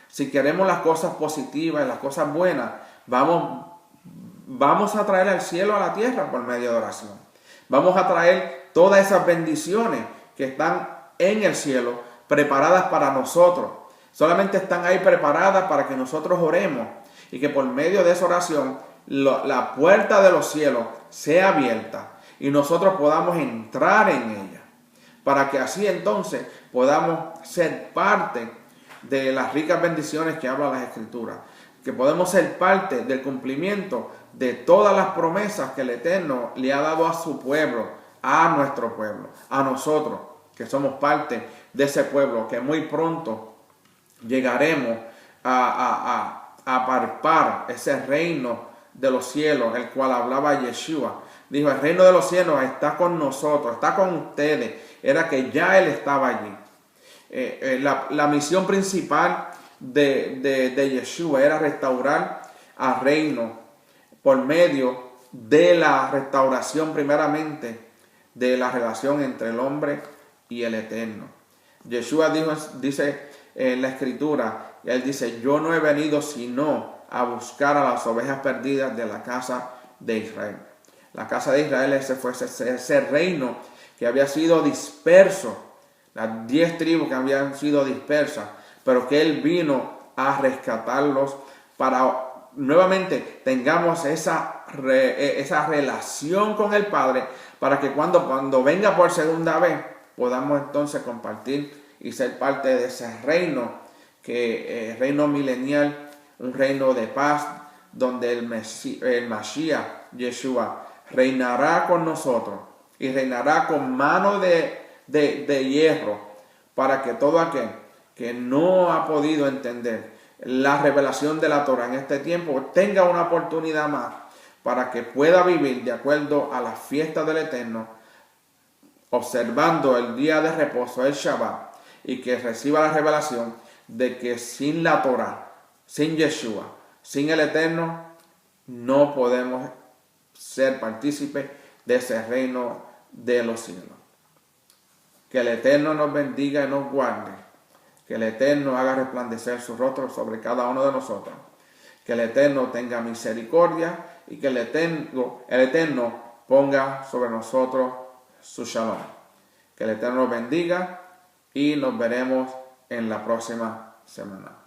Si queremos las cosas positivas y las cosas buenas, vamos a traer al cielo a la tierra por medio de oración. Vamos a traer todas esas bendiciones que están en el cielo, preparadas para nosotros. Solamente están ahí preparadas para que nosotros oremos y que por medio de esa oración la puerta de los cielos sea abierta y nosotros podamos entrar en ella, para que así entonces podamos ser parte de las ricas bendiciones que habla las Escrituras, que podemos ser parte del cumplimiento de todas las promesas que el Eterno le ha dado a su pueblo, a nuestro pueblo, a nosotros, que somos parte de ese pueblo, que muy pronto llegaremos a palpar ese reino de los cielos, el cual hablaba Yeshua. Dijo, el reino de los cielos está con nosotros, está con ustedes. Era que ya Él estaba allí. La misión principal de Yeshua era restaurar al reino por medio de la restauración primeramente de la relación entre el hombre y el Eterno. Yeshua dice en la Escritura, Él dice, yo no he venido sino a buscar a las ovejas perdidas de la casa de Israel. La casa de Israel, ese fue ese reino que había sido disperso, las 10 tribus que habían sido dispersas, pero que Él vino a rescatarlos para nuevamente tengamos esa relación con el Padre, para que cuando venga por segunda vez podamos entonces compartir y ser parte de ese reino, que reino milenial, un reino de paz, donde el Mashiach, Yeshua, reinará con nosotros y reinará con mano de hierro, para que todo aquel que no ha podido entender la revelación de la Torah en este tiempo tenga una oportunidad más para que pueda vivir de acuerdo a las fiestas del Eterno, observando el día de reposo, el Shabbat, y que reciba la revelación de que sin la Torah, sin Yeshua, sin el Eterno, no podemos ser partícipes de ese reino de los cielos. Que el Eterno nos bendiga y nos guarde. Que el Eterno haga resplandecer su rostro sobre cada uno de nosotros. Que el Eterno tenga misericordia y que el Eterno ponga sobre nosotros su shalom. Que el Eterno nos bendiga y nos veremos en la próxima semana.